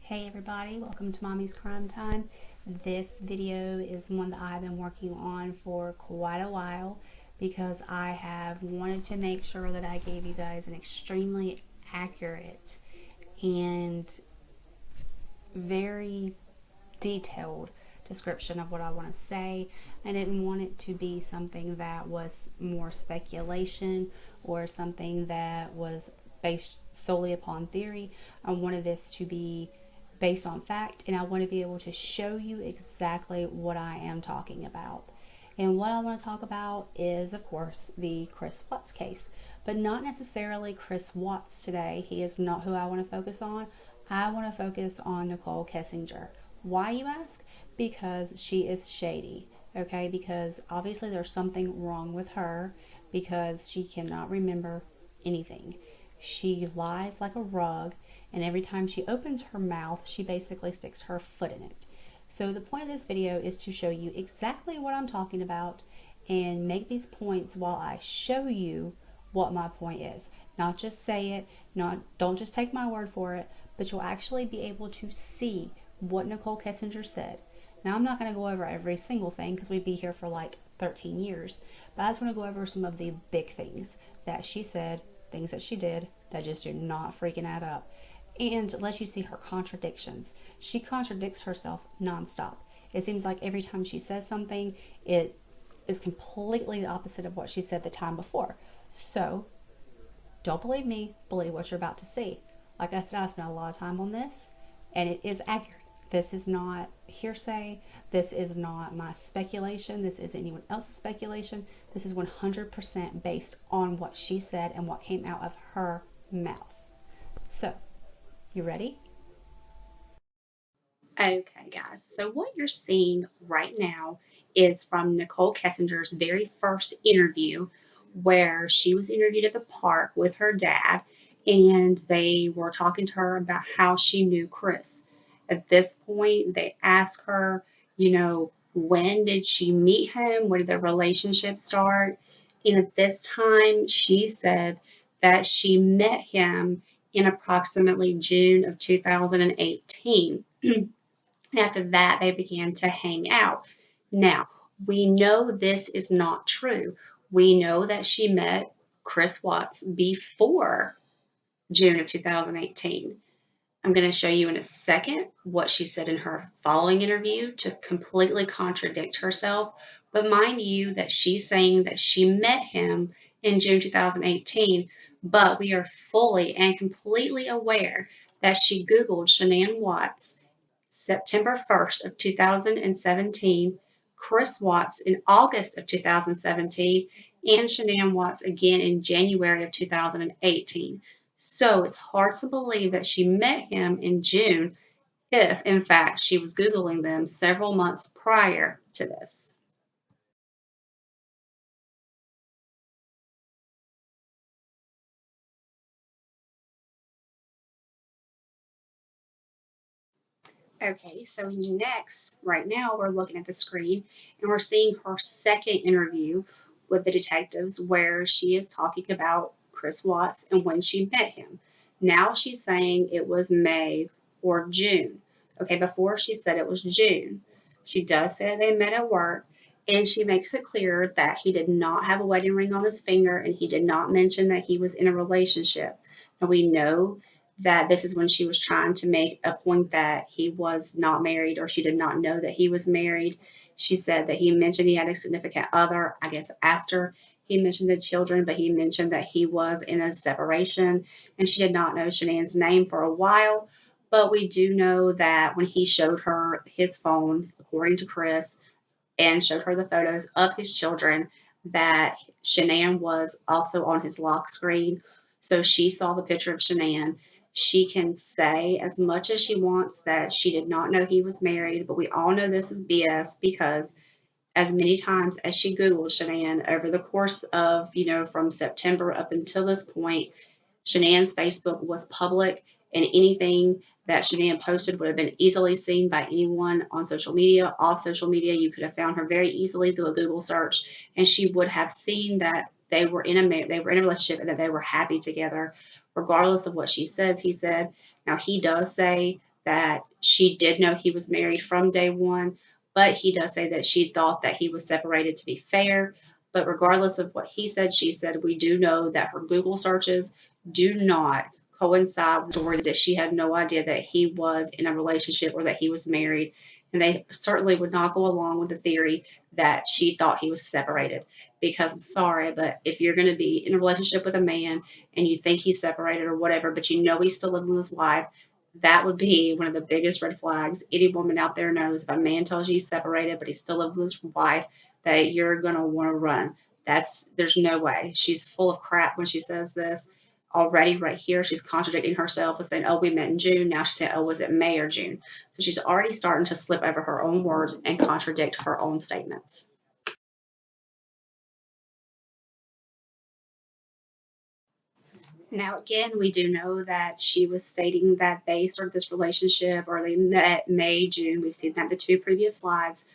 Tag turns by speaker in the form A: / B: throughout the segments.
A: Hey everybody, welcome to Mommy's Crime Time. This video is one that I've been working on for quite a while because I have wanted to make sure that I gave you guys an extremely accurate and very detailed description of what I want to say. I didn't want it to be something that was more speculation or something that was based solely upon theory. I wanted this to be based on fact, and I want to be able to show you exactly what I am talking about. And what I want to talk about is, of course, the Chris Watts case, but not necessarily Chris Watts today. He is not who I want to focus on. I want to focus on Nicole Kessinger. Why, you ask? Because she is shady, okay? Because obviously there's something wrong with her because she cannot remember anything. She lies like a rug, and every time she opens her mouth, she basically sticks her foot in it. So the point of this video is to show you exactly what I'm talking about and make these points while I show you what my point is. Not just say it, don't just take my word for it, but you'll actually be able to see what Nicole Kessinger said. Now, I'm not going to go over every single thing because we'd be here for like 13 years, but I just want to go over some of the big things that she said, things that she did that just do not freaking add up, and let you see her contradictions. She contradicts herself nonstop. It seems like every time she says something, it is completely the opposite of what she said the time before. So, don't believe me, believe what you're about to see. Like I said, I spent a lot of time on this, and it is accurate. This is not hearsay. This is not my speculation. This isn't anyone else's speculation. This is 100% based on what she said and what came out of her mouth. So, you ready? Okay, guys. So, what you're seeing right now is from Nicole Kessinger's very first interview, where she was interviewed at the park with her dad, and they were talking to her about how she knew Chris. At this point, they asked her, when did she meet him? When did their relationship start? And at this time, she said that she met him in approximately June of 2018. After that, they began to hang out. Now, we know this is not true. We know that she met Chris Watts before June of 2018. I'm going to show you in a second what she said in her following interview to completely contradict herself. But mind you that she's saying that she met him in June 2018, but we are fully and completely aware that she Googled Shanann Watts September 1st of 2017, Chris Watts in August of 2017, and Shanann Watts again in January of 2018. So it's hard to believe that she met him in June if, in fact, she was Googling them several months prior to this. Okay, so next, right now, we're looking at the screen and we're seeing her second interview with the detectives where she is talking about Chris Watts and when she met him. Now she's saying it was May or June. Okay, before she said it was June. She does say they met at work, and she makes it clear that he did not have a wedding ring on his finger and he did not mention that he was in a relationship. And we know that this is when she was trying to make a point that he was not married, or she did not know that he was married. She said that he mentioned he had a significant other, I guess, after he mentioned the children, but he mentioned that he was in a separation, and she did not know Shanann's name for a while. But we do know that when he showed her his phone, according to Chris, and showed her the photos of his children, that Shanann was also on his lock screen. So she saw the picture of Shanann. She can say as much as she wants that she did not know he was married, but we all know this is BS because as many times as she Googled Shanann over the course of, from September up until this point, Shanann's Facebook was public, and anything that Shanann posted would have been easily seen by anyone on social media. Off social media, you could have found her very easily through a Google search, and she would have seen that they were in a relationship and that they were happy together, regardless of what she says. He said. Now he does say that she did know he was married from day one, but he does say that she thought that he was separated to be fair. But regardless of what he said, she said, we do know that her Google searches do not coincide with the story that she had no idea that he was in a relationship or that he was married. And they certainly would not go along with the theory that she thought he was separated. Because I'm sorry, but if you're going to be in a relationship with a man and you think he's separated or whatever, but you know he's still living with his wife, that would be one of the biggest red flags any woman out there knows. If a man tells you he's separated, but he's still living with his wife, that you're going to want to run. There's no way. She's full of crap when she says this. Already, right here, she's contradicting herself with saying, oh, we met in June. Now she's saying, oh, was it May or June? So she's already starting to slip over her own words and contradict her own statements. Now, again, we do know that she was stating that they started this relationship or they met May, June. We've seen that in the two previous slides.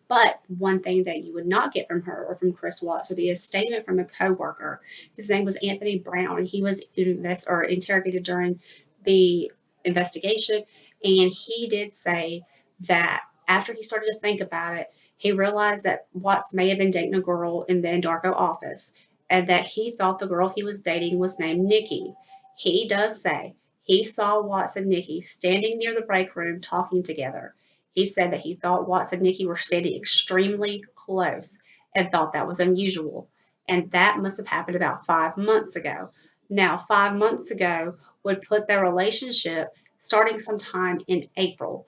A: But one thing that you would not get from her or from Chris Watts would be a statement from a coworker. His name was Anthony Brown, and he was interrogated during the investigation. And he did say that after he started to think about it, he realized that Watts may have been dating a girl in the Endarco office and that he thought the girl he was dating was named Nikki. He does say he saw Watts and Nikki standing near the break room talking together. He said that he thought Watts and Nikki were standing extremely close and thought that was unusual. And that must have happened about 5 months ago. Now, 5 months ago would put their relationship starting sometime in April,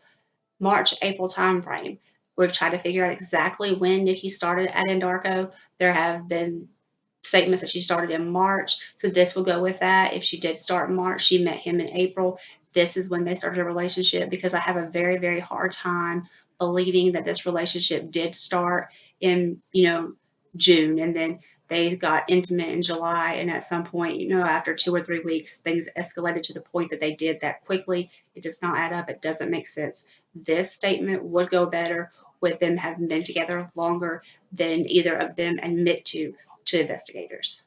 A: March, April timeframe. We've tried to figure out exactly when Nikki started at Endarco. There have been statements that she started in March. So this will go with that. If she did start in March, she met him in April. This is when they started a relationship because I have a very, very hard time believing that this relationship did start in, June and then they got intimate in July. And at some point, after 2 or 3 weeks, things escalated to the point that they did that quickly. It does not add up. It doesn't make sense. This statement would go better with them having been together longer than either of them admit to investigators.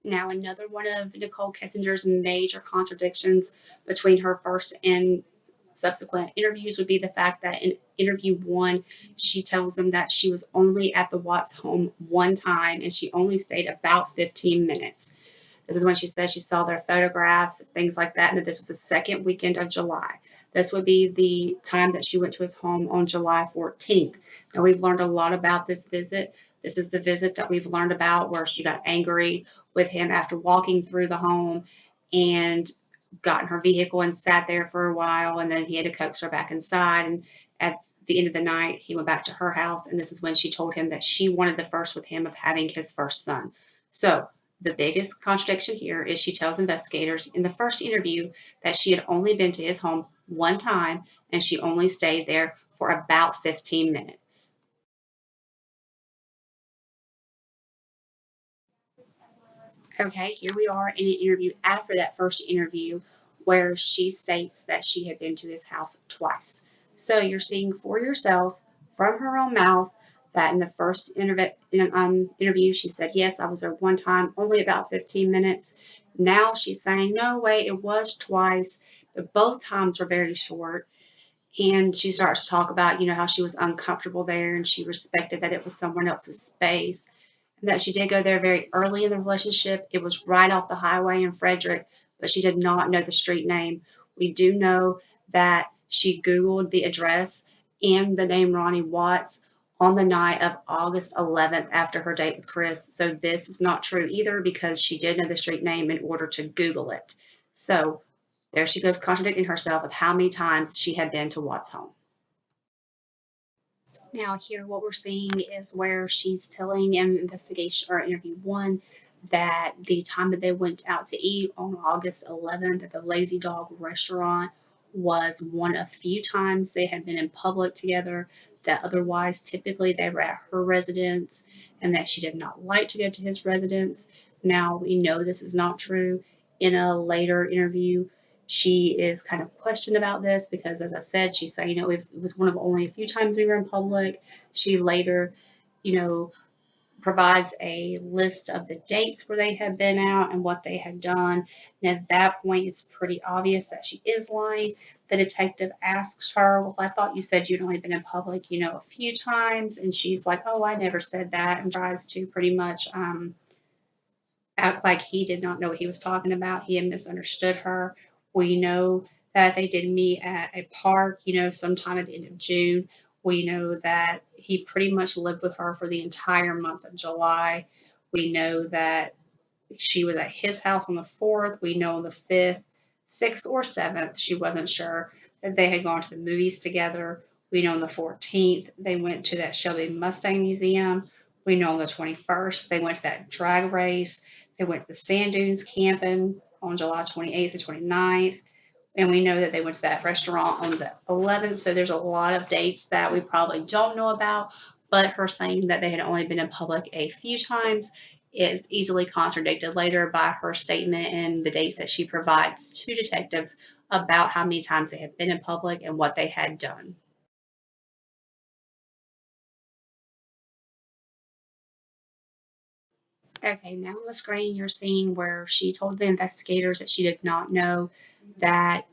A: Now, another one of Nicole Kissinger's major contradictions between her first and subsequent interviews would be the fact that in interview one, she tells them that she was only at the Watts home one time and she only stayed about 15 minutes. This is when she says she saw their photographs, things like that, and that this was the second weekend of July. This would be the time that she went to his home on July 14th. Now, we've learned a lot about this visit. This is the visit that we've learned about where she got angry with him after walking through the home and got in her vehicle and sat there for a while, and then he had to coax her back inside. And at the end of the night, he went back to her house, and this is when she told him that she wanted the first with him of having his first son. So the biggest contradiction here is she tells investigators in the first interview that she had only been to his home one time and she only stayed there for about 15 minutes. Okay, here we are in an interview after that first interview where she states that she had been to his house twice. So you're seeing for yourself from her own mouth that in the first interview she said, yes, I was there one time, only about 15 minutes. Now she's saying, no, wait, it was twice, but both times were very short. And she starts to talk about, how she was uncomfortable there and she respected that it was someone else's space, that she did go there very early in the relationship. It was right off the highway in Frederick, but she did not know the street name. We do know that she Googled the address and the name Ronnie Watts on the night of August 11th after her date with Chris. So this is not true either because she did know the street name in order to Google it. So there she goes contradicting herself of how many times she had been to Watts' home. Now, here what we're seeing is where she's telling in investigation or interview one that the time that they went out to eat on August 11th at the Lazy Dog restaurant was one of few times they had been in public together, that otherwise typically they were at her residence and that she did not like to go to his residence. Now, we know this is not true. In a later interview, she is kind of questioned about this because, as I said, she said, it was one of only a few times we were in public. She later, you know, provides a list of the dates where they had been out and what they had done. And at that point, it's pretty obvious that she is lying. The detective asks her, "Well, I thought you said you'd only been in public, a few times." And she's like, "Oh, I never said that," and tries to pretty much act like he did not know what he was talking about. He had misunderstood her. We know that they did meet at a park, sometime at the end of June. We know that he pretty much lived with her for the entire month of July. We know that she was at his house on the 4th. We know on the 5th, 6th, or 7th, she wasn't sure, that they had gone to the movies together. We know on the 14th, they went to that Shelby Mustang Museum. We know on the 21st, they went to that drag race. They went to the sand dunes camping on July 28th and 29th. And we know that they went to that restaurant on the 11th. So there's a lot of dates that we probably don't know about. But her saying that they had only been in public a few times is easily contradicted later by her statement and the dates that she provides to detectives about how many times they had been in public and what they had done. Okay, now on the screen you're seeing where she told the investigators that she did not know that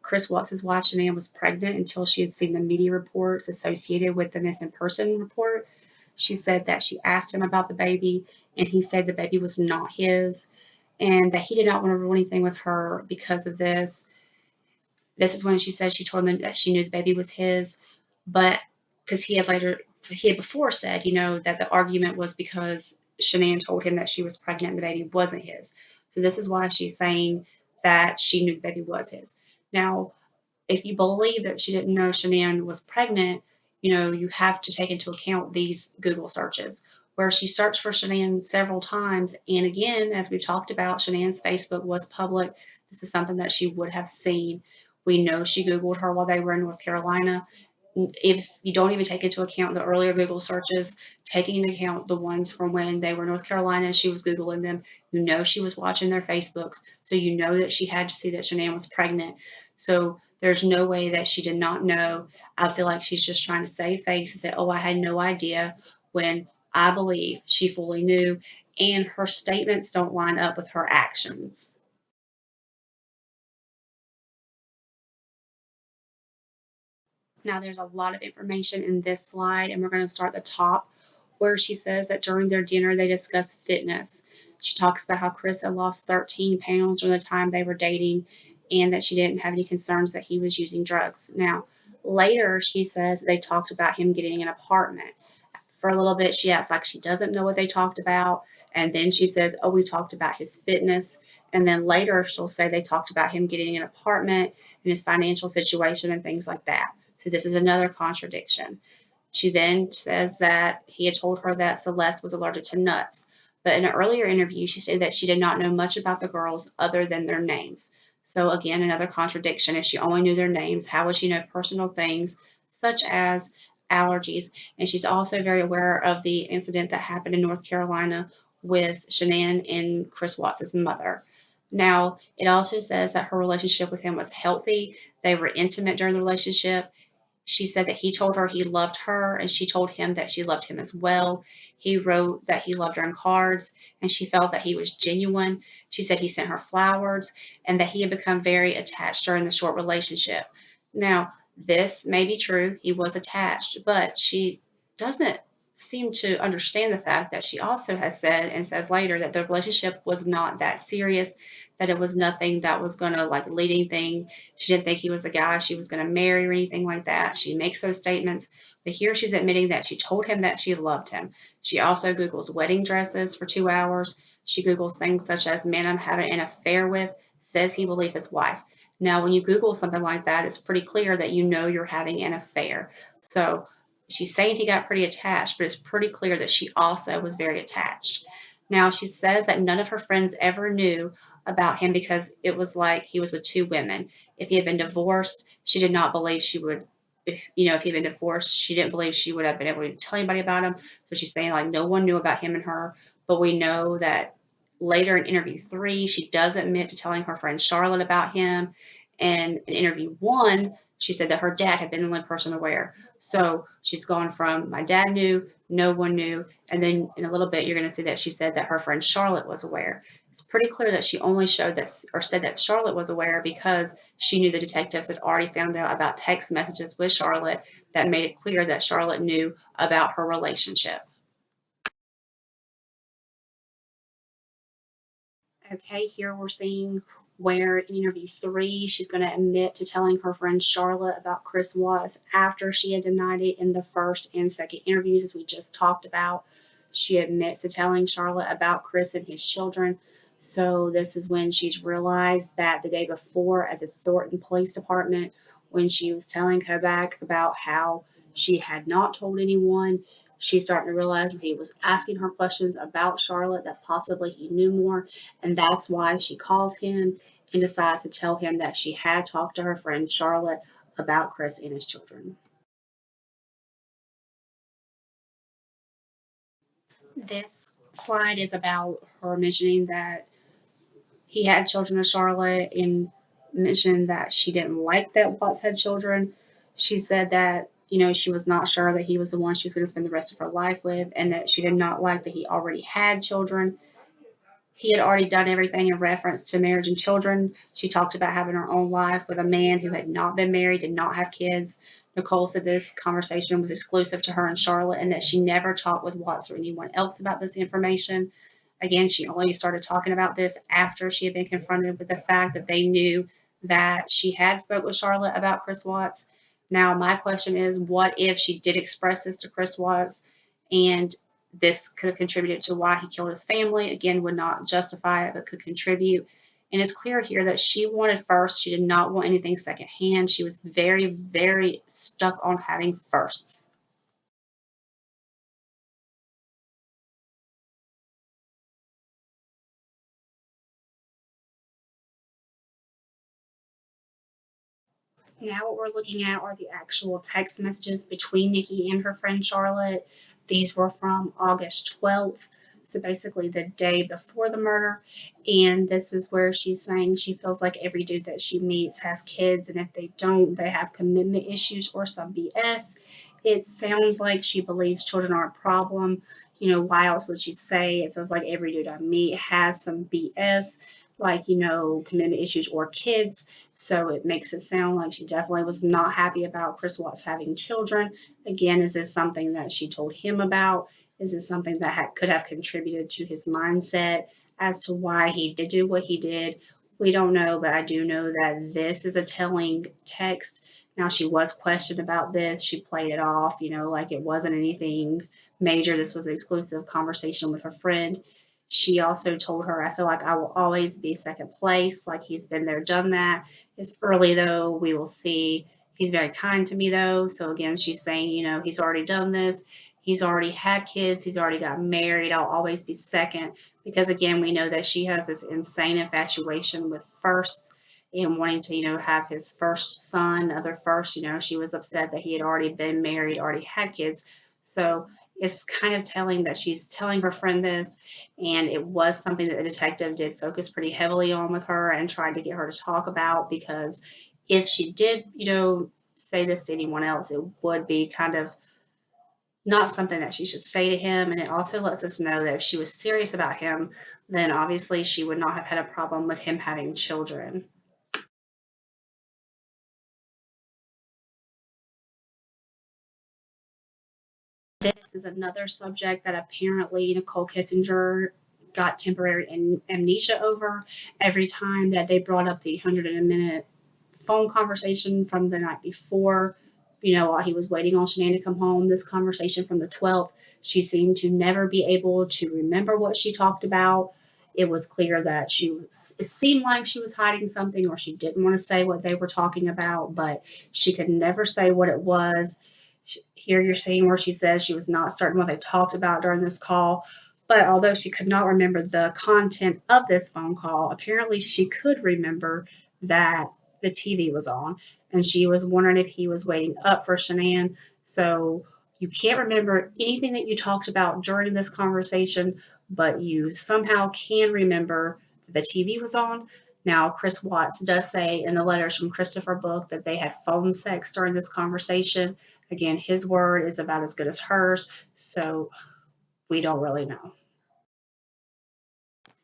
A: Chris Watts's wife, Shanann, was pregnant until she had seen the media reports associated with the missing person report. She said that she asked him about the baby, and he said the baby was not his, and that he did not want to do anything with her because of this. This is when she said she told him that she knew the baby was his, but because he had before said, that the argument was because Shanann told him that she was pregnant and the baby wasn't his. So this is why she's saying that she knew the baby was his. Now, if you believe that she didn't know Shanann was pregnant, you have to take into account these Google searches where she searched for Shanann several times. And again, as we've talked about, Shanann's Facebook was public. This is something that she would have seen. We know she Googled her while they were in North Carolina. If you don't even take into account the earlier Google searches, taking into account the ones from when they were in North Carolina and she was Googling them, she was watching their Facebooks. So you know that she had to see that Shanann was pregnant. So there's no way that she did not know. I feel like she's just trying to save face and say, "Oh, I had no idea," when I believe she fully knew. And her statements don't line up with her actions. Now, there's a lot of information in this slide, and we're going to start at the top where she says that during their dinner they discussed fitness. She talks about how Chris had lost 13 pounds during the time they were dating and that she didn't have any concerns that he was using drugs. Now, later she says they talked about him getting an apartment. For a little bit, she acts like she doesn't know what they talked about. And then she says, "Oh, we talked about his fitness." And then later she'll say they talked about him getting an apartment and his financial situation and things like that. So this is another contradiction. She then says that he had told her that Celeste was allergic to nuts. But in an earlier interview, she said that she did not know much about the girls other than their names. So again, another contradiction. If she only knew their names, how would she know personal things such as allergies? And she's also very aware of the incident that happened in North Carolina with Shanann and Chris Watts's mother. Now, it also says that her relationship with him was healthy. They were intimate during the relationship. She said that he told her he loved her, and she told him that she loved him as well. He wrote that he loved her in cards, and she felt that he was genuine. She said he sent her flowers, and that he had become very attached during the short relationship. Now, this may be true, he was attached, but she doesn't seem to understand the fact that she also has said and says later that the relationship was not that serious, that it was nothing that was going to like leading thing. She didn't think he was a guy she was going to marry or anything like that. She makes those statements, but here she's admitting that she told him that she loved him. She also Googles wedding dresses for 2 hours. She Googles things such as "man I'm having an affair with says he will leave his wife." Now, when you Google something like that, it's pretty clear that you're having an affair. So she's saying he got pretty attached, but it's pretty clear that she also was very attached. Now, she says that none of her friends ever knew about him because it was like he was with two women. If he had been divorced, she did not believe she would. If he had been divorced, she didn't believe she would have been able to tell anybody about him. So she's saying like no one knew about him and her. But we know that later in interview 3, she does admit to telling her friend Charlotte about him. And in interview 1,
B: she said that her dad had been the only person aware. So she's gone from my dad knew, no one knew, and then in a little bit you're going to see that she said that her friend Charlotte was aware. It's pretty clear that she only showed that or said that Charlotte was aware because she knew the detectives had already found out about text messages with Charlotte that made it clear that Charlotte knew about her relationship. Okay, here we're seeing where in interview 3, she's going to admit to telling her friend Charlotte about Chris Watts after she had denied it in the first and second interviews, as we just talked about. She admits to telling Charlotte about Chris and his children. So, this is when she's realized that the day before at the Thornton Police Department, when she was telling Kovac about how she had not told anyone, she's starting to realize when he was asking her questions about Charlotte that possibly he knew more, and that's why she calls him and decides to tell him that she had talked to her friend Charlotte about Chris and his children. This slide is about her mentioning that he had children with Charlotte and mentioned that she didn't like that Watts had children. She said that, she was not sure that he was the one she was going to spend the rest of her life with, and that she did not like that he already had children. He had already done everything in reference to marriage and children. She talked about having her own life with a man who had not been married, did not have kids. Nicole said this conversation was exclusive to her and Charlotte and that she never talked with Watts or anyone else about this information. Again, she only started talking about this after she had been confronted with the fact that they knew that she had spoke with Charlotte about Chris Watts. Now, my question is, what if she did express this to Chris Watts and this could have contributed to why he killed his family? Again, would not justify it, but could contribute. And it's clear here that she wanted first. She did not want anything secondhand. She was very, very stuck on having firsts. Now, what we're looking at are the actual text messages between Nikki and her friend Charlotte. These were from August 12th, so basically the day before the murder. And this is where she's saying she feels like every dude that she meets has kids, and if they don't, they have commitment issues or some BS. It sounds like she believes children are a problem. Why else would she say it feels like every dude I meet has some BS, like, commitment issues or kids? So it makes it sound like she definitely was not happy about Chris Watts having children. Again, is this something that she told him about? Is this something that could have contributed to his mindset as to why he did do what he did? We don't know, but I do know that this is a telling text. Now, she was questioned about this. She played it off, like it wasn't anything major. This was an exclusive conversation with her friend. She also told her, I feel like I will always be second place, like he's been there, done that. It's early though. We will see. He's very kind to me though. So again, she's saying, he's already done this. He's already had kids. He's already got married. I'll always be second because again, we know that she has this insane infatuation with firsts and wanting to, have his first son, other first. She was upset that he had already been married, already had kids. So it's kind of telling that she's telling her friend this, and it was something that the detective did focus pretty heavily on with her and tried to get her to talk about because if she did, say this to anyone else, it would be kind of not something that she should say to him. And it also lets us know that if she was serious about him, then obviously she would not have had a problem with him having children. This is another subject that apparently Nicole Kissinger got temporary amnesia over. Every time that they brought up the 100-minute phone conversation from the night before, while he was waiting on Shanann to come home, this conversation from the 12th, she seemed to never be able to remember what she talked about. It was clear that it seemed like she was hiding something or she didn't want to say what they were talking about, but she could never say what it was. Here you're seeing where she says she was not certain what they talked about during this call. But although she could not remember the content of this phone call, apparently she could remember that the TV was on and she was wondering if he was waiting up for Shanann. So you can't remember anything that you talked about during this conversation, but you somehow can remember the TV was on. Now, Chris Watts does say in the letters from Christopher book that they had phone sex during this conversation. Again, his word is about as good as hers, so we don't really know.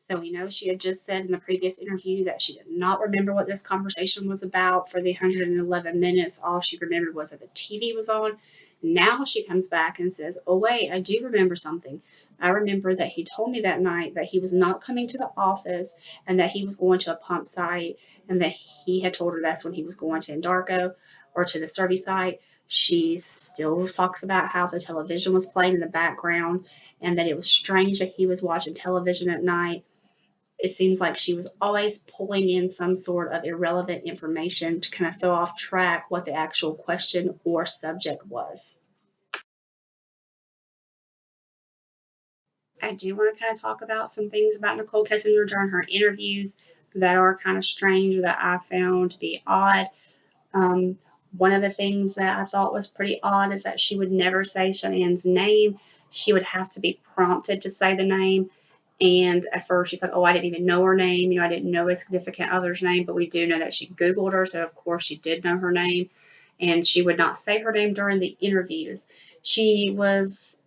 B: So we know she had just said in the previous interview that she did not remember what this conversation was about for the 111 minutes. All she remembered was that the TV was on. Now she comes back and says, "Oh, wait, I do remember something. I remember that he told me that night that he was not coming to the office and that he was going to a pump site and that he had told her that's when he was going to Endarco or to the Servi site." She still talks about how the television was playing in the background and that it was strange that he was watching television at night. It seems like she was always pulling in some sort of irrelevant information to kind of throw off track what the actual question or subject was. I do want to kind of talk about some things about Nicole Kessinger during her interviews that are kind of strange or that I found to be odd. Um, One of the things that I thought was pretty odd is that she would never say Cheyenne's name. She would have to be prompted to say the name. And at first she's like, "Oh, I didn't even know her name. I didn't know a significant other's name," but we do know that she Googled her. So, of course, she did know her name. And she would not say her name during the interviews. She was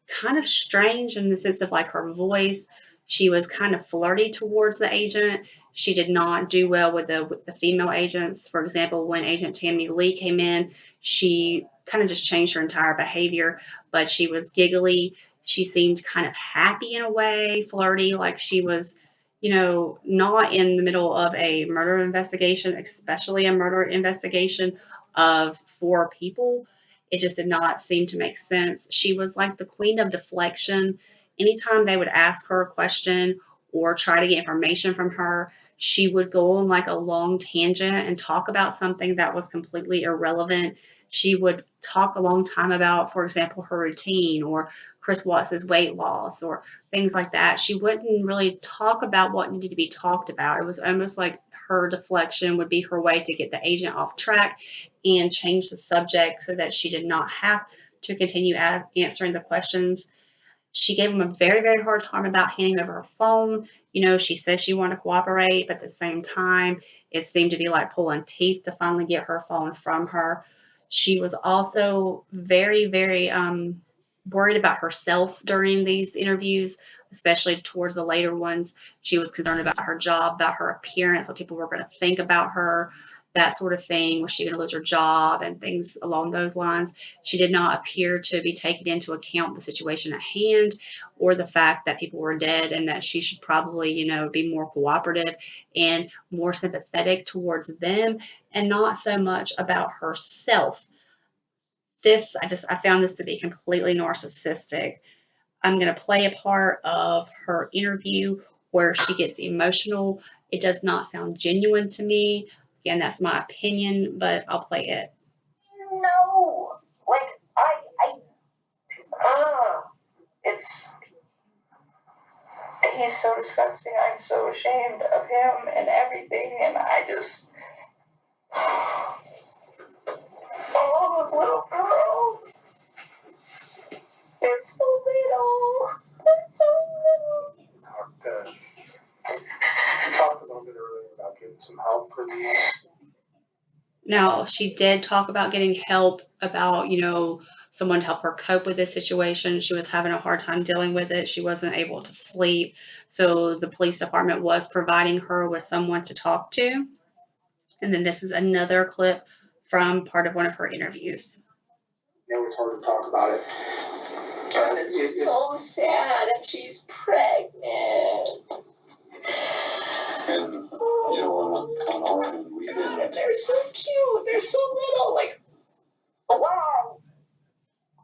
B: kind of strange in the sense of like her voice. She was kind of flirty towards the agent. She did not do well with the female agents. For example, when Agent Tammy Lee came in, she kind of just changed her entire behavior, but she was giggly. She seemed kind of happy in a way, flirty, like she was, not in the middle of a murder investigation, especially a murder investigation of four people. It just did not seem to make sense. She was like the queen of deflection. Anytime they would ask her a question or try to get information from her, she would go on like a long tangent and talk about something that was completely irrelevant. She would talk a long time about, for example, her routine or Chris Watts's weight loss or things like that. She wouldn't really talk about what needed to be talked about. It was almost like her deflection would be her way to get the agent off track and change the subject so that she did not have to continue answering the questions. She gave him a very, very hard time about handing over her phone. She says she wanted to cooperate, but at the same time, it seemed to be like pulling teeth to finally get her phone from her. She was also very, very worried about herself during these interviews, especially towards the later ones. She was concerned about her job, about her appearance, what people were going to think about her, that sort of thing. Was she going to lose her job and things along those lines? She did not appear to be taking into account the situation at hand or the fact that people were dead and that she should probably, be more cooperative and more sympathetic towards them and not so much about herself. I found this to be completely narcissistic. I'm going to play a part of her interview where she gets emotional. It does not sound genuine to me. Again, that's my opinion, but I'll play it.
C: No, like it's he's so disgusting. I'm so ashamed of him and everything, and I just all those little girls, they're so little. They're so little. Talk a little bit earlier about getting some help for me.
B: Now, she did talk about getting help, about, someone to help her cope with this situation. She was having a hard time dealing with it. She wasn't able to sleep. So the police department was providing her with someone to talk to. And then this is another clip from part of one of her interviews.
C: It's hard to talk about it. But it's so sad, and she's pregnant. And on our end, we've been. They're so cute. They're so little. Like, wow.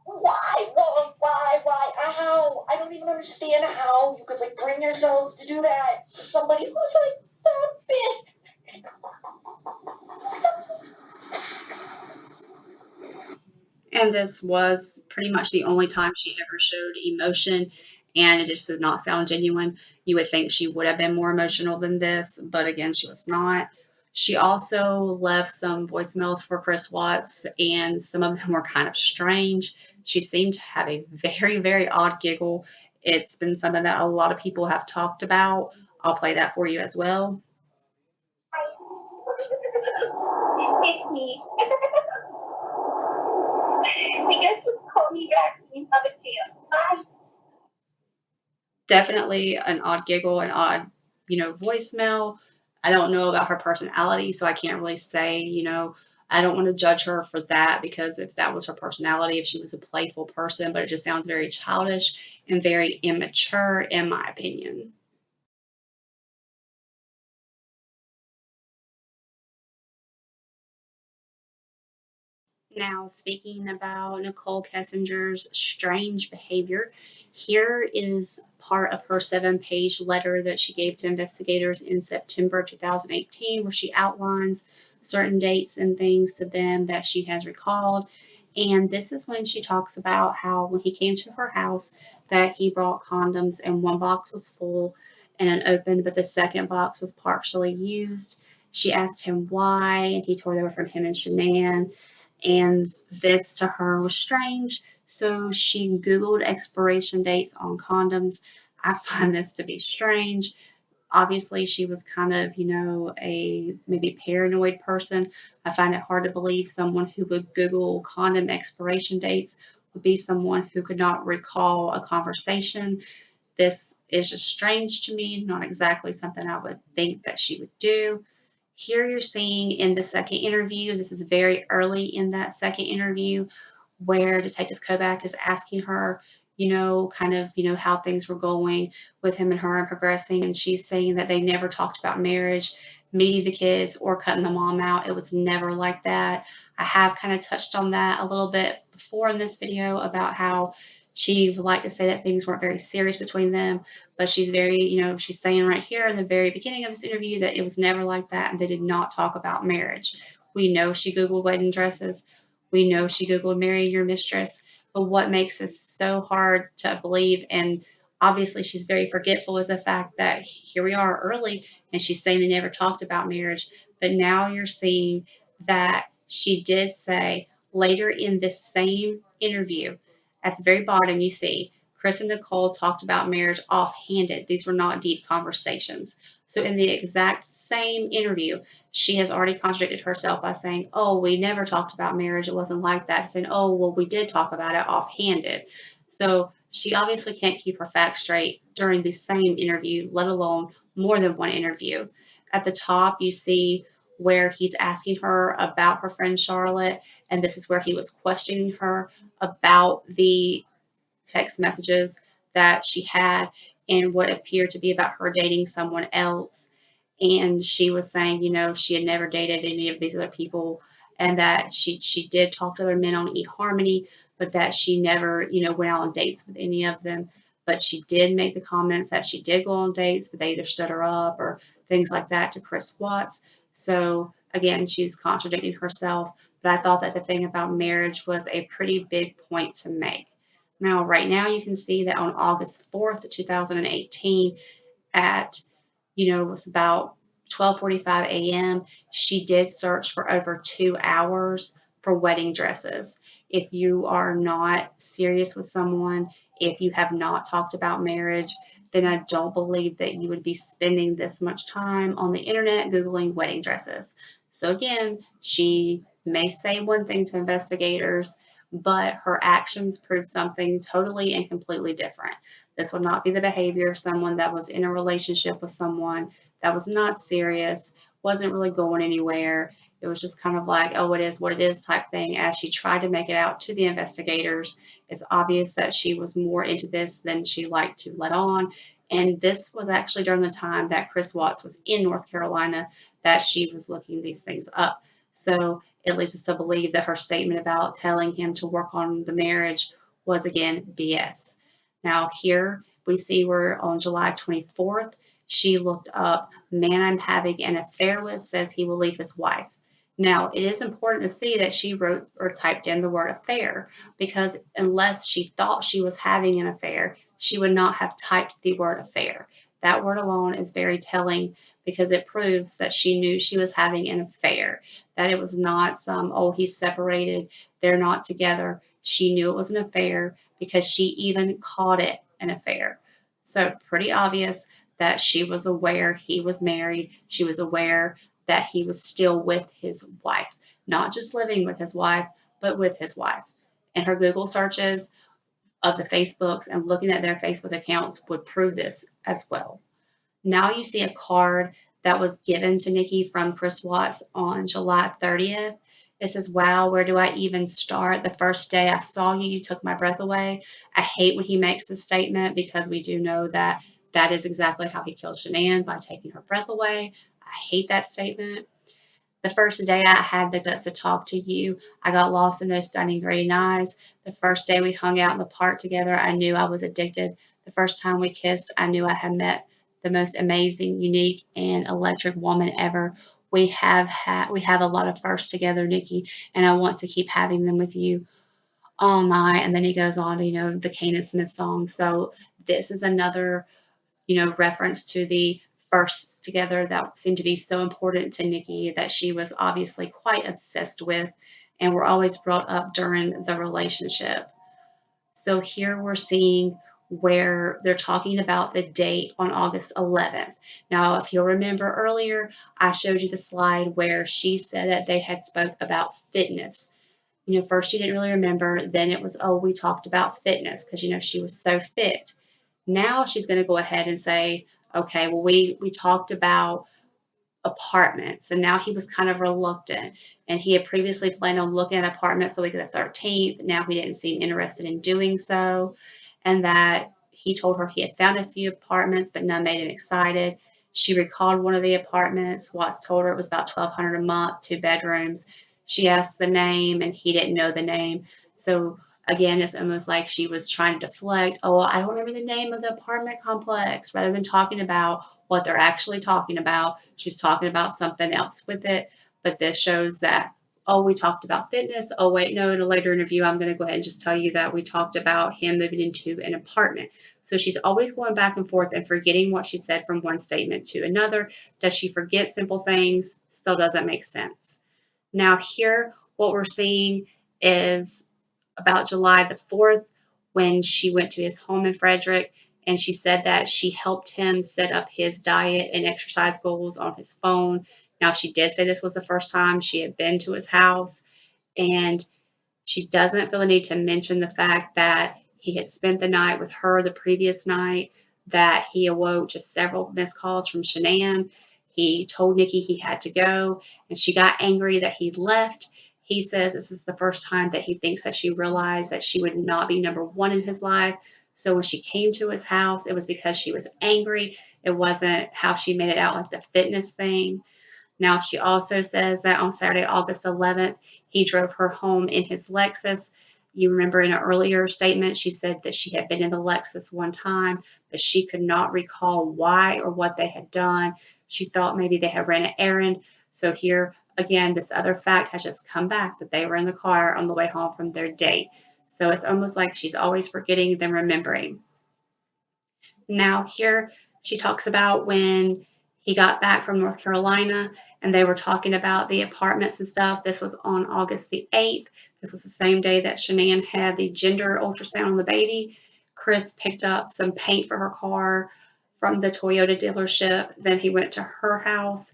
C: Why? Why? How? I don't even understand how you could bring yourself to do that to somebody who's that big.
B: And this was pretty much the only time she ever showed emotion, and it just did not sound genuine. You would think she would have been more emotional than this, but again, she was not. She also left some voicemails for Chris Watts, and some of them were kind of strange. She seemed to have a very, very odd giggle. It's been something that a lot of people have talked about. I'll play that for you as well.
C: It's me. I guess just call me back when you have a chance. Bye.
B: Definitely an odd giggle, an odd, voicemail. I don't know about her personality, so I can't really say, I don't want to judge her for that because if that was her personality, if she was a playful person, but it just sounds very childish and very immature, in my opinion. Now, speaking about Nicole Kessinger's strange behavior, here is part of her 7-page letter that she gave to investigators in September of 2018, where she outlines certain dates and things to them that she has recalled. And this is when she talks about how when he came to her house that he brought condoms and one box was full and unopened, but the second box was partially used. She asked him why, and he told her they were from him and Shanann, and this to her was strange. So she Googled expiration dates on condoms. I find this to be strange. Obviously, she was kind of, a maybe paranoid person. I find it hard to believe someone who would Google condom expiration dates would be someone who could not recall a conversation. This is just strange to me, not exactly something I would think that she would do. Here you're seeing in the second interview, this is very early in that second interview, where Detective Kovac is asking her, kind of, how things were going with him and her and progressing. And she's saying that they never talked about marriage, meeting the kids, or cutting the mom out. It was never like that. I have kind of touched on that a little bit before in this video about how she would like to say that things weren't very serious between them, but she's very, she's saying right here in the very beginning of this interview that it was never like that and they did not talk about marriage. We know she Googled wedding dresses. We know she Googled marry your mistress. But what makes this so hard to believe, and obviously she's very forgetful, is the fact that here we are early and she's saying they never talked about marriage. But now you're seeing that she did say later in this same interview, at the very bottom, you see Chris and Nicole talked about marriage offhanded. These were not deep conversations. So, in the exact same interview, she has already contradicted herself by saying, "Oh, we never talked about marriage. It wasn't like that." Saying, "Oh, well, we did talk about it offhanded." So, she obviously can't keep her facts straight during the same interview, let alone more than one interview. At the top, you see where he's asking her about her friend Charlotte, and this is where he was questioning her about the text messages that she had and what appeared to be about her dating someone else. And she was saying, she had never dated any of these other people and that she did talk to other men on eHarmony, but that she never, went out on dates with any of them. But she did make the comments that she did go on dates, but they either stood her up or things like that to Chris Watts. So again, she's contradicting herself. But I thought that the thing about marriage was a pretty big point to make. Now, right now, you can see that on August 4th, 2018, at it was about 12:45 a.m. She did search for over 2 hours for wedding dresses. If you are not serious with someone, if you have not talked about marriage, then I don't believe that you would be spending this much time on the internet Googling wedding dresses. So again, she may say one thing to investigators, but her actions prove something totally and completely different. This would not be the behavior of someone that was in a relationship with someone that was not serious, wasn't really going anywhere. It was just kind of like, oh, it is what it is type thing. As she tried to make it out to the investigators, it's obvious that she was more into this than she liked to let on. And this was actually during the time that Chris Watts was in North Carolina that she was looking these things up. So it leads us to believe that her statement about telling him to work on the marriage was again BS. Now, here we see where on July 24th, she looked up, "Man I'm having an affair with says he will leave his wife." Now, it is important to see that she wrote or typed in the word affair because unless she thought she was having an affair, she would not have typed the word affair. That word alone is very telling because it proves that she knew she was having an affair, that it was not some, oh, he's separated, they're not together. She knew it was an affair because she even called it an affair. So, pretty obvious that she was aware he was married. She was aware that he was still with his wife. not just living with his wife, but with his wife. And her Google searches of the Facebooks and looking at their Facebook accounts would prove this as well. Now you see a card that was given to Nikki from Chris Watts on July 30th. It says, "Wow, where do I even start? The first day I saw you, you took my breath away." I hate when he makes this statement because we do know that that is exactly how he killed Shanann, by taking her breath away. I hate that statement. "The first day I had the guts to talk to you, I got lost in those stunning green eyes. The first day we hung out in the park together, I knew I was addicted. The first time we kissed, I knew I had met the most amazing, unique, and electric woman ever. We have a lot of firsts together, Nikki, and I want to keep having them with you all night." And then he goes on to, the Kanan Smith song. So this is another, reference to the first together that seemed to be so important to Nikki, that she was obviously quite obsessed with and were always brought up during the relationship. So here we're seeing where they're talking about the date on August 11th. Now, if you'll remember earlier, I showed you the slide where she said that they had spoke about fitness. First she didn't really remember, then it was, oh, we talked about fitness because, she was so fit. Now she's going to go ahead and say, okay, well, we talked about apartments, and now he was kind of reluctant, and he had previously planned on looking at apartments the week of the 13th. Now he didn't seem interested in doing so, and that he told her he had found a few apartments, but none made him excited. She recalled one of the apartments. Watts told her it was about $1,200 a month, 2 bedrooms. She asked the name, and he didn't know the name. So again, it's almost like she was trying to deflect. Oh, well, I don't remember the name of the apartment complex, rather than talking about what they're actually talking about. She's talking about something else with it. But this shows that, oh, we talked about fitness. Oh, wait, no, in a later interview, I'm going to go ahead and just tell you that we talked about him moving into an apartment. So she's always going back and forth and forgetting what she said from one statement to another. Does she forget simple things? Still doesn't make sense. Now here, what we're seeing is about July the 4th, when she went to his home in Frederick, and she said that she helped him set up his diet and exercise goals on his phone. Now, she did say this was the first time she had been to his house, and she doesn't feel the need to mention the fact that he had spent the night with her the previous night, that he awoke to several missed calls from Shanann. He told Nikki he had to go, and she got angry that he left. He says this is the first time that he thinks that she realized that she would not be number one in his life. So when she came to his house, it was because she was angry. It wasn't how she made it out, like the fitness thing. Now, she also says that on Saturday, August 11th, he drove her home in his Lexus. You remember in an earlier statement, she said that she had been in the Lexus one time, but she could not recall why or what they had done. She thought maybe they had ran an errand. So here, again, this other fact has just come back, that they were in the car on the way home from their date. So it's almost like she's always forgetting than remembering. Now, here she talks about when he got back from North Carolina and they were talking about the apartments and stuff. This was on August the 8th. This was the same day that Shanann had the gender ultrasound on the baby. Chris picked up some paint for her car from the Toyota dealership. Then he went to her house.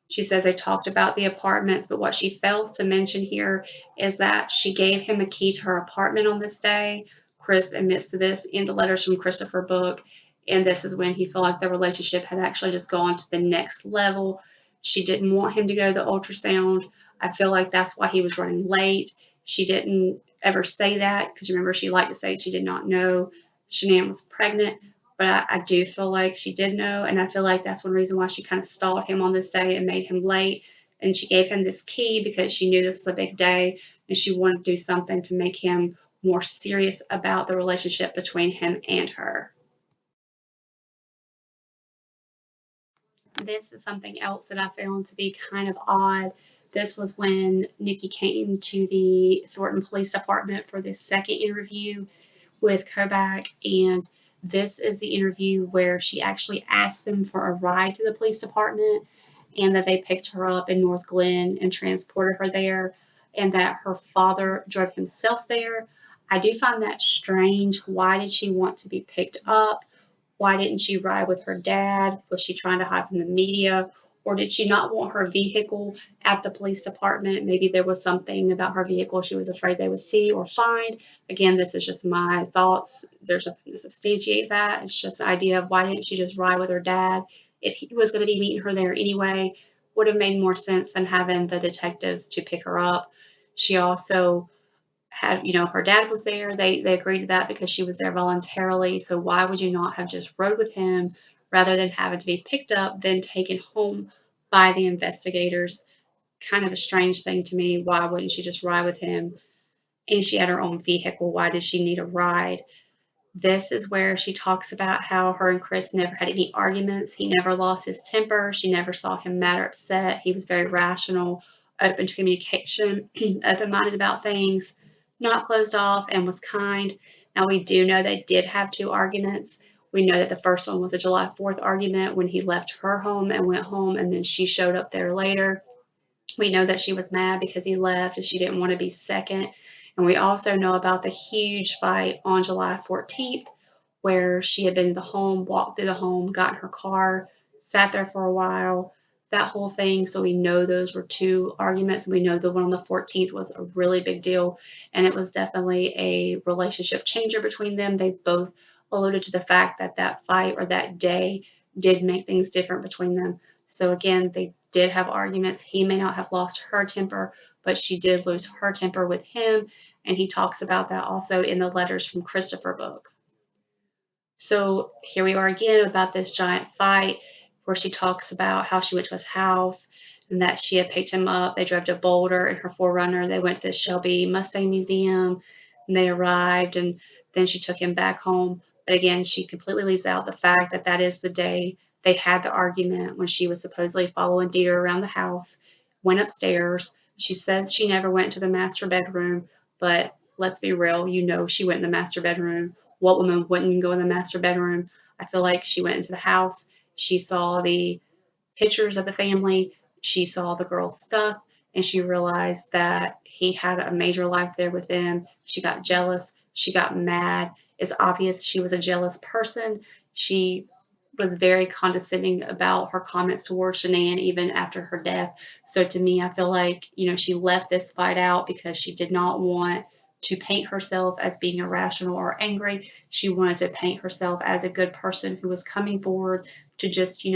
B: She says they talked about the apartments, but what she fails to mention here is that she gave him a key to her apartment on this day. Chris admits to this in the letters from Christopher book, and this is when he felt like the relationship had actually just gone to the next level. She didn't want him to go to the ultrasound. I feel like that's why he was running late. She didn't ever say that because remember she liked to say she did not know Shanann was pregnant. But I do feel like she did know, and I feel like that's one reason why she kind of stalled him on this day and made him late. And she gave him this key because she knew this was a big day, and she wanted to do something to make him more serious about the relationship between him and her. This is something else that I found to be kind of odd. This was when Nikki came to the Thornton Police Department for this second interview with Kobach, and this is the interview where she actually asked them for a ride to the police department, and that they picked her up in North Glen and transported her there, and that her father drove himself there. I do find that strange. Why did she want to be picked up? Why didn't she ride with her dad? Was she trying to hide from the media? Or did she not want her vehicle at the police department? Maybe there was something about her vehicle she was afraid they would see or find. Again, this is just my thoughts. There's nothing to substantiate that. It's just an idea of why didn't she just ride with her dad if he was going to be meeting her there anyway? Would have made more sense than having the detectives to pick her up. She also had, her dad was there. They agreed to that because she was there voluntarily. So why would you not have just rode with him rather than having to be picked up, then taken home by the investigators? Kind of a strange thing to me. Why wouldn't she just ride with him? And she had her own vehicle. Why did she need a ride? This is where she talks about how her and Chris never had any arguments. He never lost his temper. She never saw him mad or upset. He was very rational, open to communication, open minded about things, not closed off, and was kind. Now, we do know they did have two arguments. We know that the first one was a July 4th argument when he left her home and went home, and then she showed up there later. We know that she was mad because he left and she didn't want to be second. And we also know about the huge fight on July 14th where she had been in the home, walked through the home, got in her car, sat there for a while, that whole thing. So we know those were two arguments. We know the one on the 14th was a really big deal, and it was definitely a relationship changer between them. They both alluded to the fact that that fight or that day did make things different between them. So again, they did have arguments. He may not have lost her temper, but she did lose her temper with him. And he talks about that also in the Letters from Christopher book. So here we are again about this giant fight where she talks about how she went to his house and that she had picked him up. They drove to Boulder in her Forerunner. They went to the Shelby Mustang Museum and they arrived, and then she took him back home. But again, she completely leaves out the fact that that is the day they had the argument when she was supposedly following Dieter around the house, went upstairs. She says she never went to the master bedroom, but let's be real, she went in the master bedroom. What woman wouldn't go in the master bedroom? I feel like she went into the house. She saw the pictures of the family. She saw the girl's stuff, and she realized that he had a major life there with them. She got jealous. She got mad. It's obvious she was a jealous person. She was very condescending about her comments towards Shanann even after her death. So to me, I feel like, she left this fight out because she did not want to paint herself as being irrational or angry. She wanted to paint herself as a good person who was coming forward to just,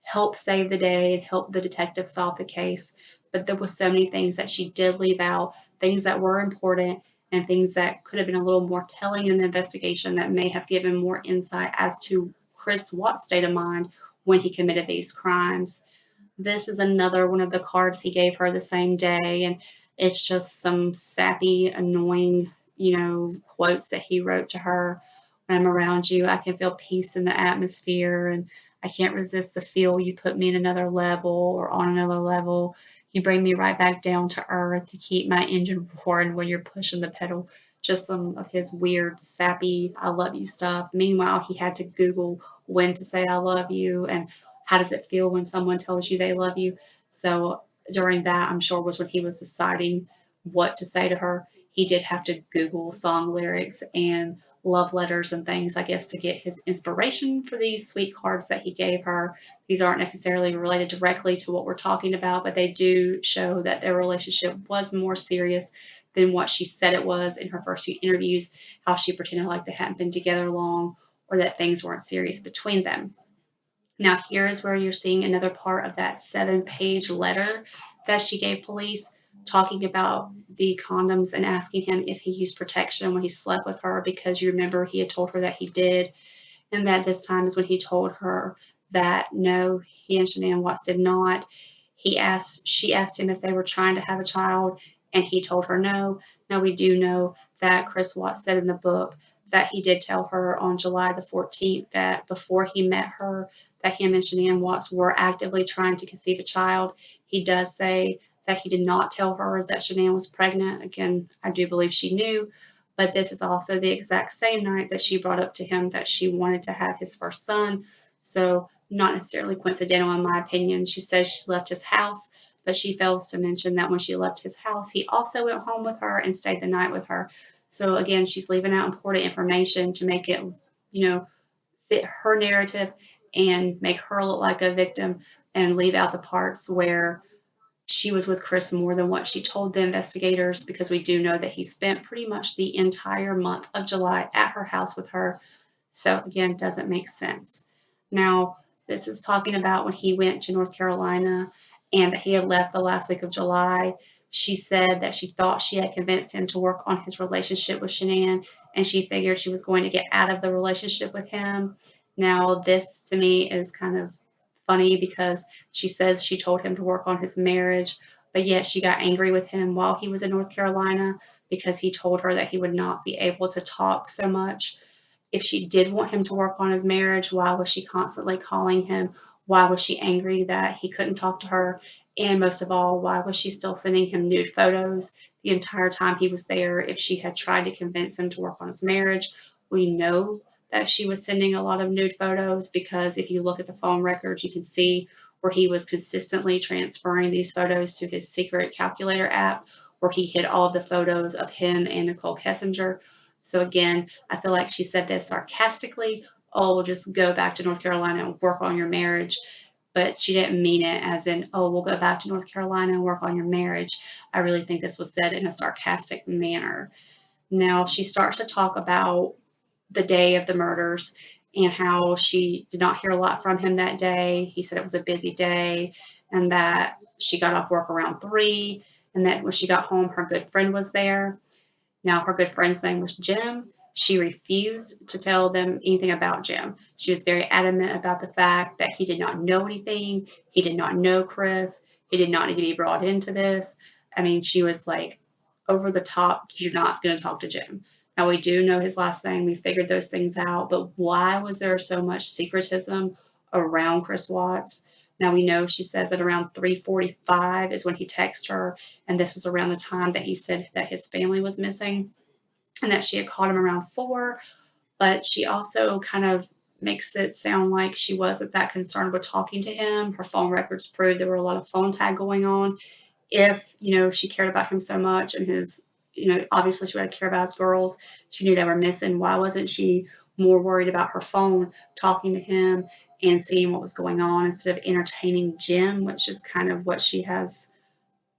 B: help save the day and help the detective solve the case. But there was so many things that she did leave out, things that were important and things that could have been a little more telling in the investigation that may have given more insight as to Chris Watt's state of mind when he committed these crimes. This is another one of the cards he gave her the same day, and it's just some sappy, annoying, quotes that he wrote to her. When I'm around you, I can feel peace in the atmosphere, and I can't resist the feel you put me in another level or on another level. You bring me right back down to earth to keep my engine roaring when you're pushing the pedal. Just some of his weird, sappy, I love you stuff. Meanwhile, he had to Google when to say I love you and how does it feel when someone tells you they love you. So during that, I'm sure was when he was deciding what to say to her. He did have to Google song lyrics and love letters and things, I guess, to get his inspiration for these sweet cards that he gave her. These aren't necessarily related directly to what we're talking about, but they do show that their relationship was more serious than what she said it was in her first few interviews, how she pretended like they hadn't been together long or that things weren't serious between them. Now, here is where you're seeing another part of that 7-page letter that she gave police, talking about the condoms and asking him if he used protection when he slept with her, because you remember he had told her that he did, and that this time is when he told her that no, he and Shanann Watts did not. She asked him if they were trying to have a child, and he told her no. Now, we do know that Chris Watts said in the book that he did tell her on July the 14th that before he met her, that him and Shanann Watts were actively trying to conceive a child. He does say that he did not tell her that Shanann was pregnant. Again, I do believe she knew, but this is also the exact same night that she brought up to him that she wanted to have his first son. So not necessarily coincidental in my opinion. She says she left his house, but she fails to mention that when she left his house, he also went home with her and stayed the night with her. So again, she's leaving out important information to make it, fit her narrative and make her look like a victim. and leave out the parts where she was with Chris more than what she told the investigators, because we do know that he spent pretty much the entire month of July at her house with her. So again, doesn't make sense. Now, this is talking about when he went to North Carolina and that he had left the last week of July. She said that she thought she had convinced him to work on his relationship with Shanann, and she figured she was going to get out of the relationship with him. Now, this to me is kind of funny because she says she told him to work on his marriage, but yet she got angry with him while he was in North Carolina because he told her that he would not be able to talk so much. If she did want him to work on his marriage, why was she constantly calling him? Why was she angry that he couldn't talk to her? And most of all, why was she still sending him nude photos the entire time he was there if she had tried to convince him to work on his marriage? We know that she was sending a lot of nude photos because if you look at the phone records, you can see where he was consistently transferring these photos to his secret calculator app where he hid all of the photos of him and Nicole Kessinger. So again, I feel like she said this sarcastically. Oh, we'll just go back to North Carolina and work on your marriage. But she didn't mean it as in, oh, we'll go back to North Carolina and work on your marriage. I really think this was said in a sarcastic manner. Now she starts to talk about the day of the murders and how she did not hear a lot from him that day. He said it was a busy day and that she got off work around 3 and that when she got home, her good friend was there. Now, her good friend's name was Jim. She refused to tell them anything about Jim. She was very adamant about the fact that he did not know anything. He did not know Chris. He did not need to be brought into this. I mean, she was like, over the top, you're not going to talk to Jim. Now, we do know his last name. We figured those things out. But why was there so much secretism around Chris Watts? Now, we know she says at around 3:45 is when he texted her, and this was around the time that he said that his family was missing and that she had called him around 4. But she also kind of makes it sound like she wasn't that concerned with talking to him. Her phone records prove there were a lot of phone tag going on. If, she cared about him so much and his, obviously she would care about his girls. She knew they were missing. Why wasn't she more worried about her phone, talking to him and seeing what was going on instead of entertaining Jim, which is kind of what she has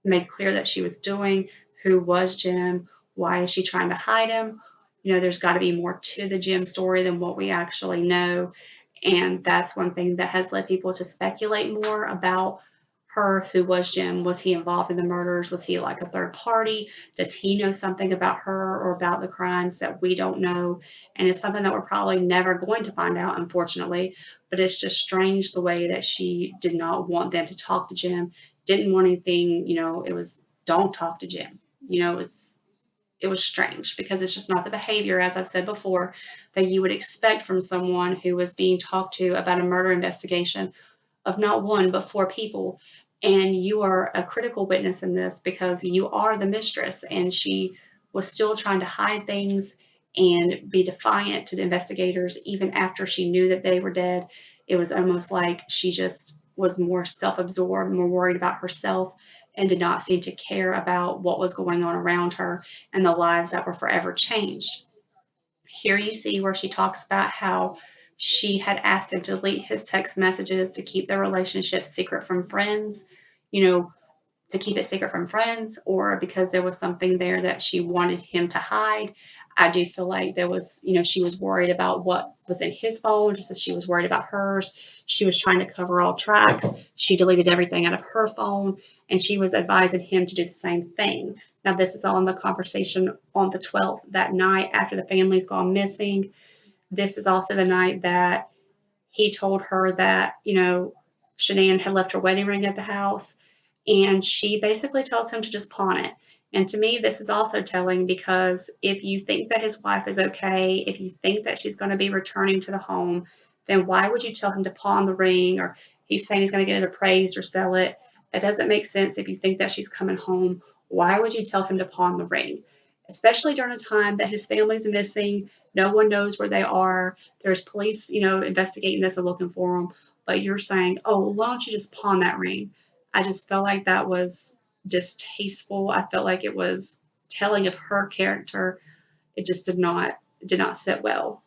B: made clear that she was doing. Who was Jim? Why is she trying to hide him? There's got to be more to the Jim story than what we actually know. And that's one thing that has led people to speculate more about her. Who was Jim? Was he involved in the murders? Was he like a third party? Does he know something about her or about the crimes that we don't know? And it's something that we're probably never going to find out, unfortunately. But it's just strange the way that she did not want them to talk to Jim, didn't want anything, it was don't talk to Jim. It was strange because it's just not the behavior, as I've said before, that you would expect from someone who was being talked to about a murder investigation of not one but 4 people. And you are a critical witness in this because you are the mistress, and she was still trying to hide things and be defiant to the investigators even after she knew that they were dead. It was almost like she just was more self-absorbed, more worried about herself, and did not seem to care about what was going on around her and the lives that were forever changed. Here you see where she talks about how she had asked him to delete his text messages to keep their relationship secret from friends, you know, to keep it secret from friends, or because there was something there that she wanted him to hide. I do feel like there was, she was worried about what was in his phone, just as she was worried about hers. She was trying to cover all tracks. She deleted everything out of her phone, and she was advising him to do the same thing. Now, this is all in the conversation on the 12th, that night after the family's gone missing. This is also the night that he told her that, Shanann had left her wedding ring at the house, and she basically tells him to just pawn it. And to me, this is also telling because if you think that his wife is okay, if you think that she's going to be returning to the home, then why would you tell him to pawn the ring? Or he's saying he's going to get it appraised or sell it. That doesn't make sense. If you think that she's coming home, why would you tell him to pawn the ring? Especially during a time that his family's missing, no one knows where they are. There's police, investigating this and looking for them. But you're saying, oh, well, why don't you just pawn that ring? I just felt like that was distasteful. I felt like it was telling of her character. It just did not sit well.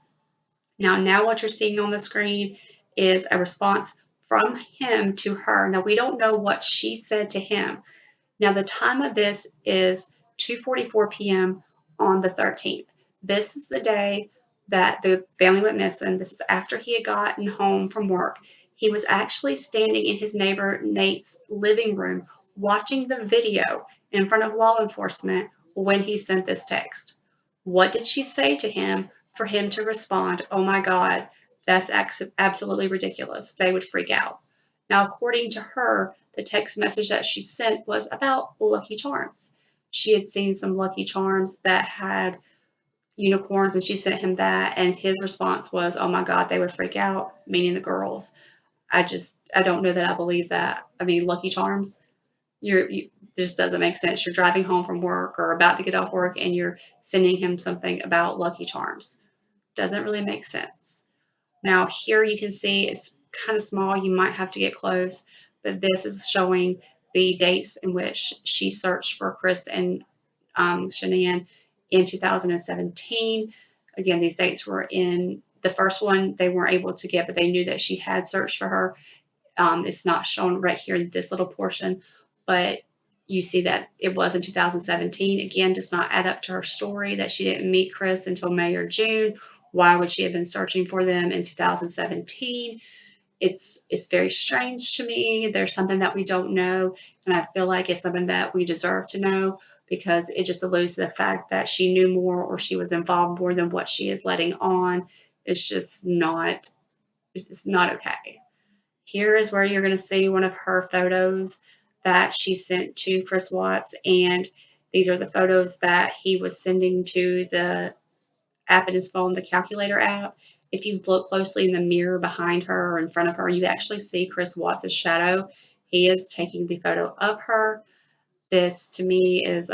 B: Now what you're seeing on the screen is a response from him to her. Now, we don't know what she said to him. Now, the time of this is 2:44 p.m. on the 13th. This is the day that the family went missing. This is after he had gotten home from work. He was actually standing in his neighbor Nate's living room watching the video in front of law enforcement when he sent this text. What did she say to him for him to respond, "Oh my God, that's absolutely ridiculous"? They would freak out. Now, according to her, the text message that she sent was about Lucky Charms. She had seen some Lucky Charms that had unicorns, and she sent him that, and his response was, "Oh my God, they would freak out," meaning the girls. I don't know that I believe that. I mean, Lucky Charms, just doesn't make sense. You're driving home from work or about to get off work, and you're sending him something about Lucky Charms. Doesn't really make sense. Now here you can see it's kind of small. You might have to get close, but this is showing the dates in which she searched for Chris and Shanann in 2017. Again, these dates were in the first one they weren't able to get, but they knew that she had searched for her. It's not shown right here in this little portion, but you see that it was in 2017. Again, does not add up to her story that she didn't meet Chris until May or June. Why would she have been searching for them in 2017? It's very strange to me. There's something that we don't know, and I feel like it's something that we deserve to know because it just alludes to the fact that she knew more or she was involved more than what she is letting on. It's just not. It's not okay. Here is where you're going to see one of her photos that she sent to Chris Watts, and these are the photos that he was sending to the app in his phone, the calculator app. If you look closely in the mirror behind her or in front of her, you actually see Chris Watts' shadow. He is taking the photo of her. This to me is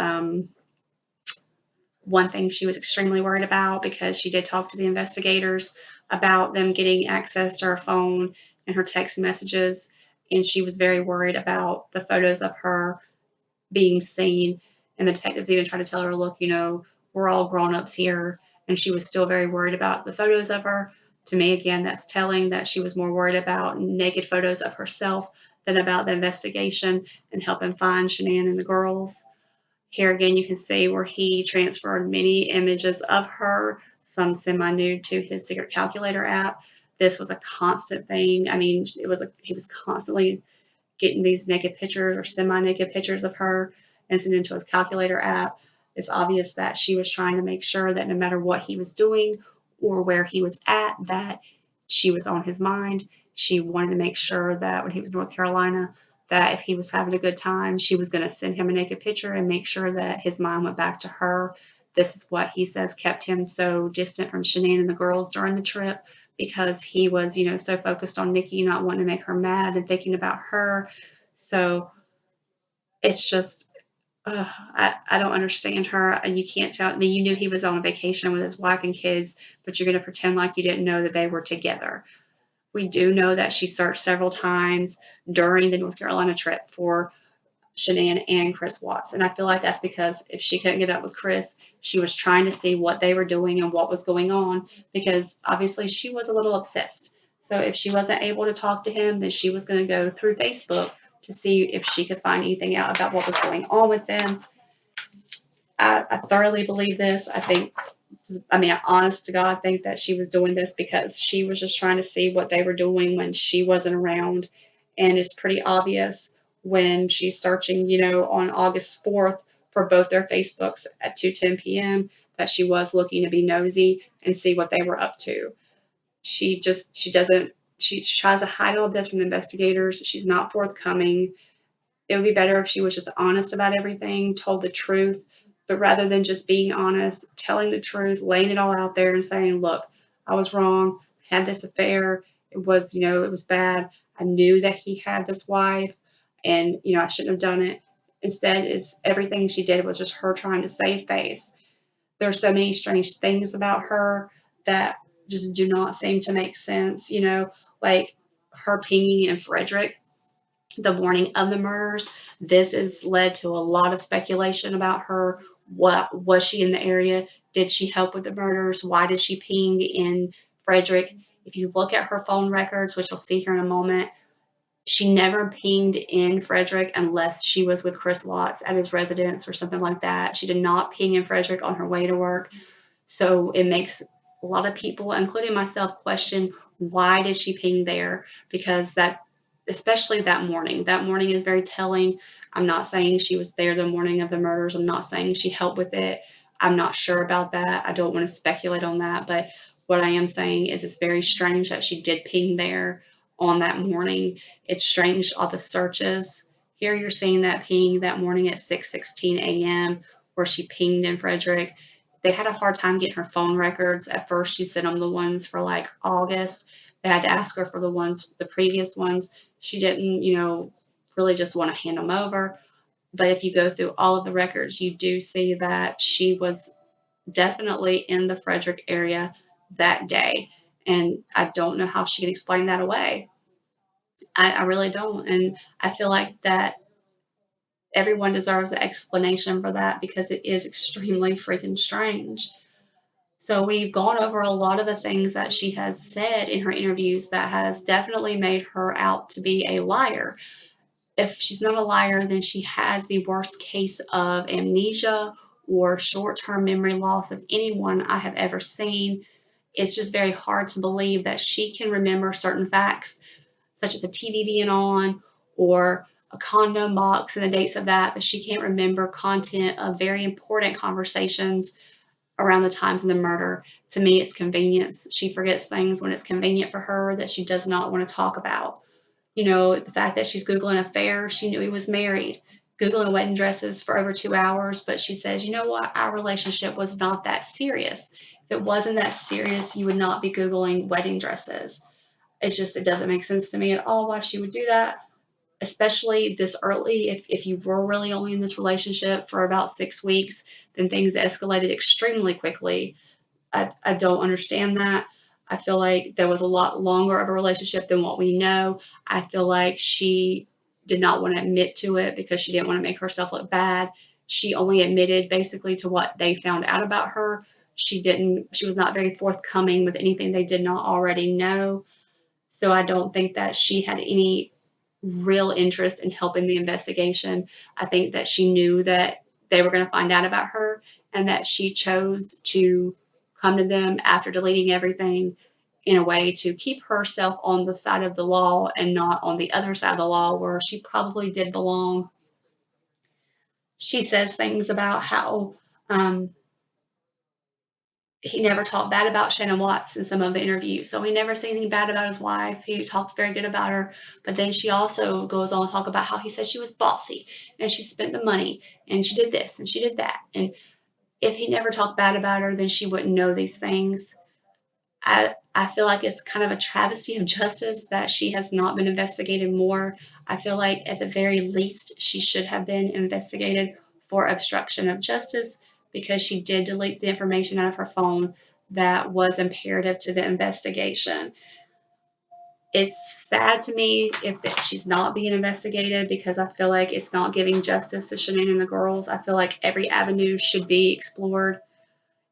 B: one thing she was extremely worried about because she did talk to the investigators about them getting access to her phone and her text messages. And she was very worried about the photos of her being seen. And the detectives even tried to tell her, look, we're all grown ups here. And she was still very worried about the photos of her. To me, again, that's telling that she was more worried about naked photos of herself than about the investigation and helping find Shanann and the girls. Here again, you can see where he transferred many images of her, some semi-nude, to his secret calculator app. This was a constant thing. I mean, he was constantly getting these naked pictures or semi-naked pictures of her and sending to his calculator app. It's obvious that she was trying to make sure that no matter what he was doing or where he was at, that she was on his mind. She wanted to make sure that when he was in North Carolina, that if he was having a good time, she was going to send him a naked picture and make sure that his mind went back to her. This is what he says kept him so distant from Shanann and the girls during the trip because he was, so focused on Nikki, not wanting to make her mad and thinking about her. So it's just, I don't understand her. And you can't tell me, you knew he was on vacation with his wife and kids, but you're going to pretend like you didn't know that they were together. We do know that she searched several times during the North Carolina trip for Shanann and Chris Watts. And I feel like that's because if she couldn't get up with Chris, she was trying to see what they were doing and what was going on because obviously she was a little obsessed. So if she wasn't able to talk to him, then she was going to go through Facebook to see if she could find anything out about what was going on with them. I thoroughly believe this. I honest to God, think that she was doing this because she was just trying to see what they were doing when she wasn't around. And it's pretty obvious when she's searching, on August 4th for both their Facebooks at 2:10 p.m. that she was looking to be nosy and see what they were up to. She tries to hide all of this from the investigators. She's not forthcoming. It would be better if she was just honest about everything, told the truth, but rather than just being honest, telling the truth, laying it all out there and saying, look, I was wrong, had this affair, it was bad. I knew that he had this wife and, I shouldn't have done it. Instead, everything she did was just her trying to save face. There's so many strange things about her that just do not seem to make sense, like her pinging in Frederick the morning of the murders. This has led to a lot of speculation about her. What was she in the area? Did she help with the murders? Why did she ping in Frederick? If you look at her phone records, which you'll see here in a moment, She never pinged in Frederick unless she was with Chris Watts at his residence or something like that. She did not ping in Frederick on her way to work. So it makes a lot of people, including myself, question why did she ping there? Because that, especially that morning is very telling. I'm not saying she was there the morning of the murders. I'm not saying she helped with it. I'm not sure about that. I don't want to speculate on that. But what I am saying is it's very strange that she did ping there on that morning. It's strange all the searches. Here you're seeing that ping that morning at 6:16 a.m. where she pinged in Frederick. They had a hard time getting her phone records. At first, she sent them the ones for like August. They had to ask her for the previous ones. She didn't, really just want to hand them over. But if you go through all of the records, you do see that she was definitely in the Frederick area that day. And I don't know how she can explain that away. I really don't. And I feel like that everyone deserves an explanation for that because it is extremely freaking strange. So we've gone over a lot of the things that she has said in her interviews that has definitely made her out to be a liar. If she's not a liar, then she has the worst case of amnesia or short term memory loss of anyone I have ever seen. It's just very hard to believe that she can remember certain facts, such as a TV being on or a condom box and the dates of that, but she can't remember content of very important conversations around the times of the murder. To me, it's convenience. She forgets things when it's convenient for her that she does not want to talk about. The fact that she's Googling affair, she knew he was married, Googling wedding dresses for over 2 hours, but she says, you know what, our relationship was not that serious. If it wasn't that serious, you would not be Googling wedding dresses. It doesn't make sense to me at all why she would do that, especially this early. If you were really only in this relationship for about 6 weeks, then things escalated extremely quickly. I don't understand that. I feel like there was a lot longer of a relationship than what we know. I feel like she did not want to admit to it because she didn't want to make herself look bad. She only admitted basically to what they found out about her. She was not very forthcoming with anything they did not already know. So I don't think that she had any real interest in helping the investigation. I think that she knew that they were going to find out about her and that she chose to come to them after deleting everything in a way to keep herself on the side of the law and not on the other side of the law where she probably did belong. She says things about how um, he never talked bad about Shannon Watts in some of the interviews. So he never said anything bad about his wife. He talked very good about her. But then she also goes on to talk about how he said she was bossy and she spent the money and she did this and she did that. And if he never talked bad about her, then she wouldn't know these things. I feel like it's kind of a travesty of justice that she has not been investigated more. I feel like at the very least she should have been investigated for obstruction of justice because she did delete the information out of her phone that was imperative to the investigation. It's sad to me if that she's not being investigated because I feel like it's not giving justice to Shanann and the girls. I feel like every avenue should be explored.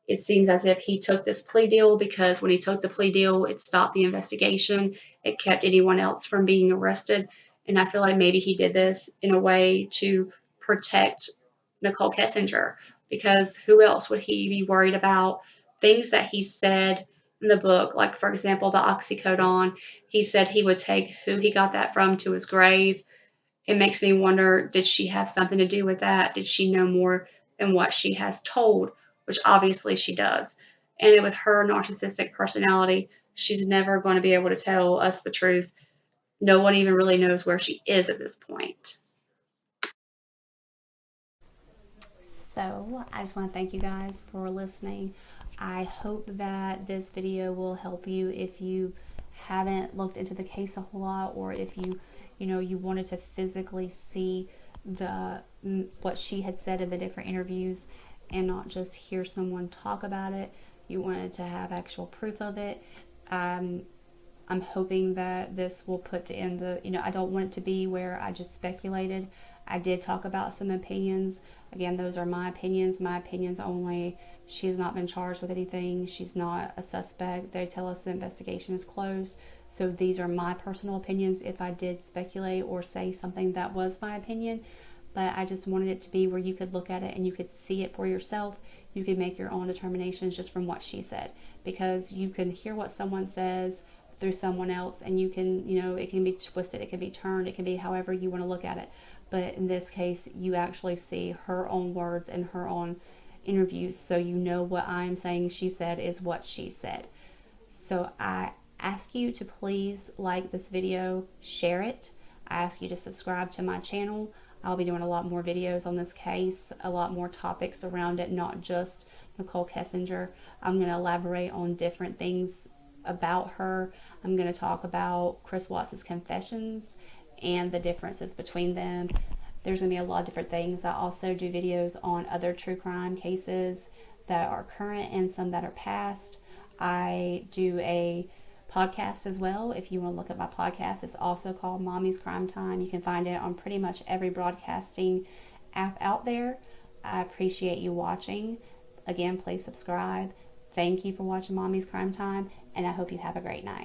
B: It seems as if he took this plea deal because when he took the plea deal, it stopped the investigation. It kept anyone else from being arrested. And I feel like maybe he did this in a way to protect Nicole Kessinger because who else would he be worried about? Things that he said in the book, like, for example, the oxycodone, he said he would take who he got that from to his grave. It makes me wonder, did she have something to do with that? Did she know more than what she has told? Which obviously she does. And with her narcissistic personality, she's never going to be able to tell us the truth. No one even really knows where she is at this point.
A: So I just want to thank you guys for listening. I hope that this video will help you if you haven't looked into the case a whole lot, or if you wanted to physically see what she had said in the different interviews and not just hear someone talk about it. You wanted to have actual proof of it. I'm hoping that this will put to end I don't want it to be where I just speculated. I did talk about some opinions. Again, those are my opinions only. She's not been charged with anything. She's not a suspect. They tell us the investigation is closed. So these are my personal opinions if I did speculate or say something that was my opinion. But I just wanted it to be where you could look at it and you could see it for yourself. You could make your own determinations just from what she said. Because you can hear what someone says through someone else, and you can, it can be twisted, it can be turned, it can be however you want to look at it. But in this case, you actually see her own words and her own interviews, so you know what I'm saying she said is what she said. So I ask you to please like this video, share it. I ask you to subscribe to my channel. I'll be doing a lot more videos on this case, a lot more topics around it, not just Nicole Kessinger. I'm going to elaborate on different things about her. I'm going to talk about Chris Watts's confessions and the differences between them. There's going to be a lot of different things. I also do videos on other true crime cases that are current and some that are past. I do a podcast as well. If you want to look at my podcast, it's also called Mommy's Crime Time. You can find it on pretty much every broadcasting app out there. I appreciate you watching. Again, please subscribe. Thank you for watching Mommy's Crime Time, and I hope you have a great night.